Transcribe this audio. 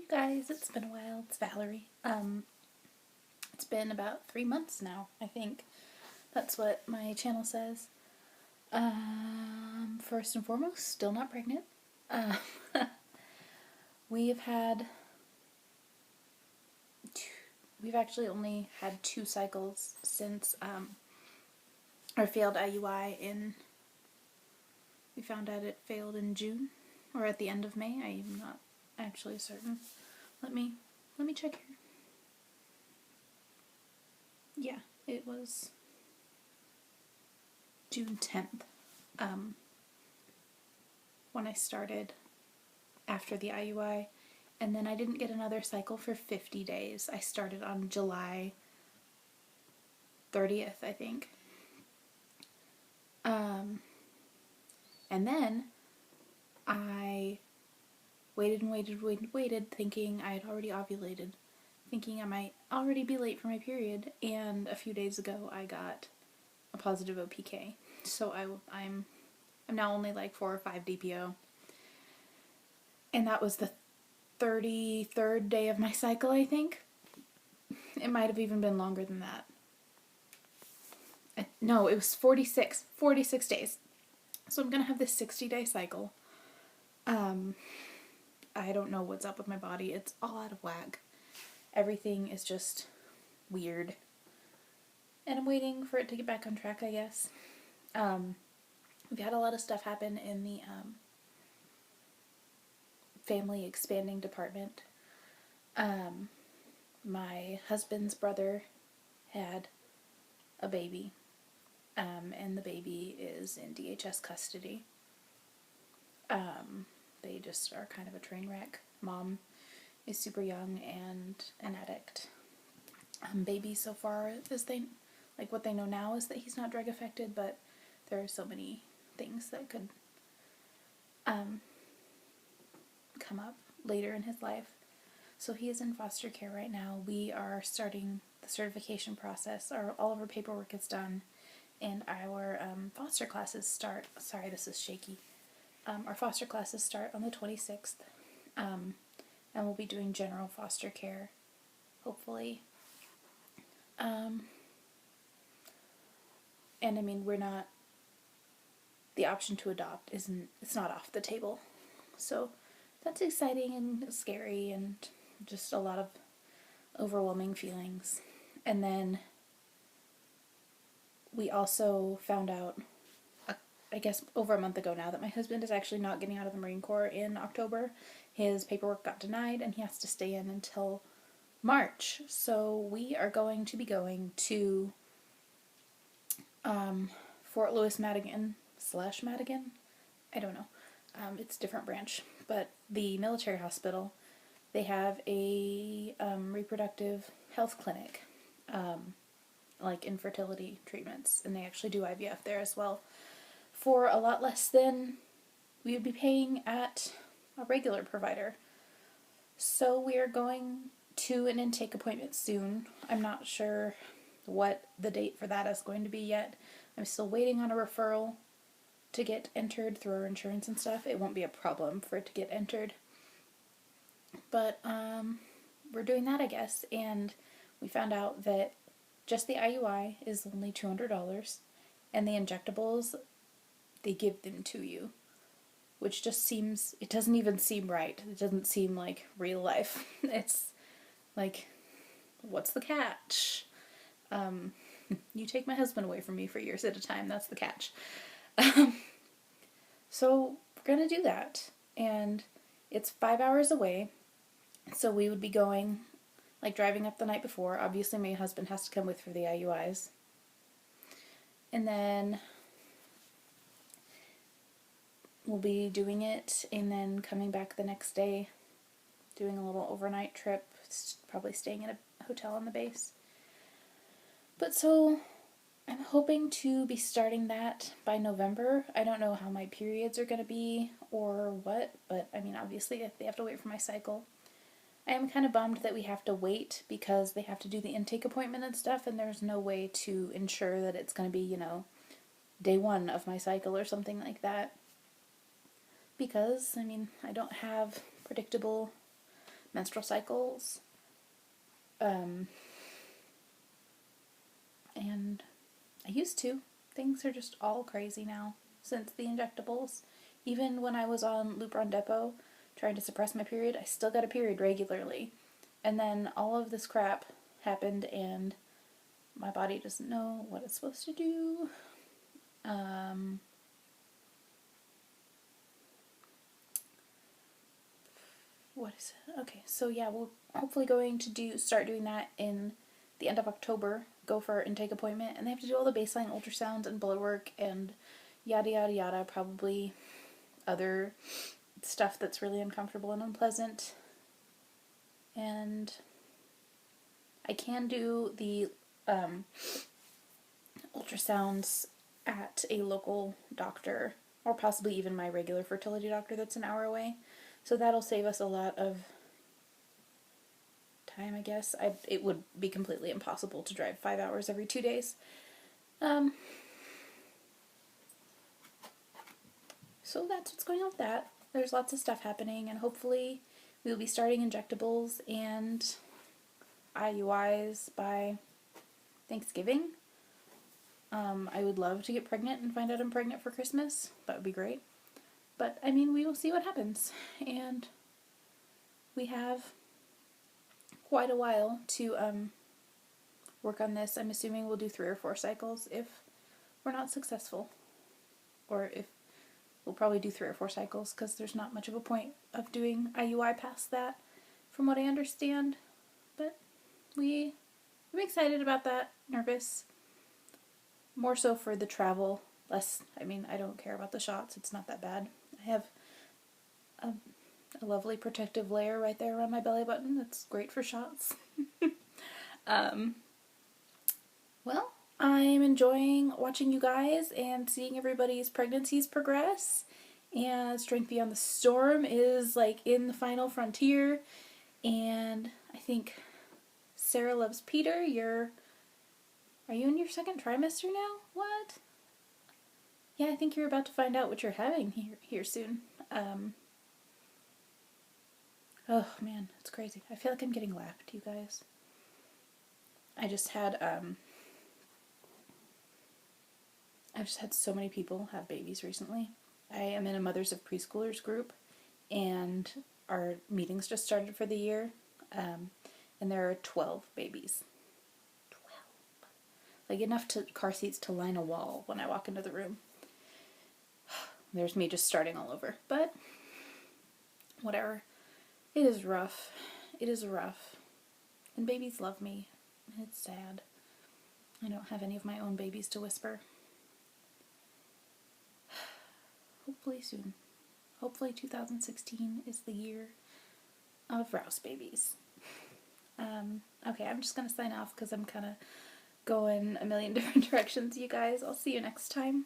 you guys, it's been a while. It's Valerie. It's been about 3 months now, I think. That's what my channel says. First and foremost, still not pregnant. Uh, we've actually only had 2 cycles since our failed IUI we found out it failed in June, or at the end of May. I am not actually certain. Let me check here. Yeah, it was June 10th, when I started after the IUI, and then I didn't get another cycle for 50 days. I started on July 30th, I think. And then I waited and waited, thinking I had already ovulated, thinking I might already be late for my period, and a few days ago I got a positive OPK. So I'm now only like 4 or 5 DPO. And that was the 33rd day of my cycle, I think. It might have even been longer than that. No, it was 46 days. So I'm gonna have this 60-day cycle. I don't know what's up with my body. It's all out of whack. Everything is just weird. And I'm waiting for it to get back on track, I guess. We've had a lot of stuff happen in the family expanding department. My husband's brother had a baby, and the baby is in DHS custody. They just are kind of a train wreck. Mom is super young and an addict. Baby, so far as what they know now is that he's not drug affected, but there are so many things that could come up later in his life. So he is in foster care right now. We are starting the certification process. All of our paperwork is done, and our foster classes start. Sorry, this is shaky. Our foster classes start on the 26th, and we'll be doing general foster care, hopefully. And I mean, the option to adopt it's not off the table. So that's exciting and scary and just a lot of overwhelming feelings. And then we also found out, I guess over a month ago now, that my husband is actually not getting out of the Marine Corps in October. His paperwork got denied and he has to stay in until March. So we are going to be going to Fort Lewis Madigan / Madigan. I don't know. It's a different branch. But the military hospital, they have a reproductive health clinic, like infertility treatments, and they actually do IVF there as well, for a lot less than we would be paying at a regular provider. So we are going to an intake appointment soon. I'm not sure what the date for that is going to be yet. I'm still waiting on a referral to get entered through our insurance and stuff. It won't be a problem for it to get entered. But we're doing that, I guess, and we found out that just the IUI is only $200, and the injectables, they give them to you, which just it doesn't even seem right. It doesn't seem like real life. It's like, what's the catch? You take my husband away from me for years at a time, that's the catch. So we're gonna do that, and it's 5 hours away, so we would be going, driving up the night before. Obviously my husband has to come with for the IUIs, and then we'll be doing it and then coming back the next day, doing a little overnight trip, probably staying in a hotel on the base. But so I'm hoping to be starting that by November. I don't know how my periods are going to be or what, but I mean, obviously they have to wait for my cycle. I am kind of bummed that we have to wait because they have to do the intake appointment and stuff, and there's no way to ensure that it's going to be, day 1 of my cycle or something like that. Because, I mean, I don't have predictable menstrual cycles. And I used to. Things are just all crazy now since the injectables. Even when I was on Lupron Depot trying to suppress my period, I still got a period regularly. And then all of this crap happened and my body doesn't know what it's supposed to do. What is it? Okay, so yeah, we're hopefully going to start doing that in the end of October. Go for our intake appointment, and they have to do all the baseline ultrasounds and blood work and yada yada yada. Probably other stuff that's really uncomfortable and unpleasant. And I can do the ultrasounds at a local doctor, or possibly even my regular fertility doctor that's an hour away. So that'll save us a lot of time, I guess. It would be completely impossible to drive 5 hours every 2 days. So that's what's going on with that. There's lots of stuff happening, and hopefully we'll be starting injectables and IUIs by Thanksgiving. I would love to get pregnant and find out I'm pregnant for Christmas. That would be great. But, I mean, we will see what happens. And we have quite a while to work on this. I'm assuming we'll do 3 or 4 cycles if we're not successful. Or if we'll probably do 3 or 4 cycles because there's not much of a point of doing IUI past that, from what I understand. But I'm excited about that, nervous. More so for the travel, less, I don't care about the shots, it's not that bad. I have a lovely protective layer right there around my belly button that's great for shots. Well, I'm enjoying watching you guys and seeing everybody's pregnancies progress. And Strength Beyond the Storm is like in the final frontier. And I think Sarah Loves Peter, are you in your 2nd trimester now? What? Yeah, I think you're about to find out what you're having here soon. Oh man, it's crazy. I feel like I'm getting lapped, you guys. I've just had so many people have babies recently. I am in a Mothers of Preschoolers group, and our meetings just started for the year, and there are 12 babies. 12. Like enough car seats to line a wall when I walk into the room. There's me just starting all over. But, whatever. It is rough. It is rough. And babies love me. It's sad. I don't have any of my own babies to whisper. Hopefully soon. Hopefully 2016 is the year of Rouse babies. Okay, I'm just going to sign off because I'm kind of going a million different directions, you guys. I'll see you next time.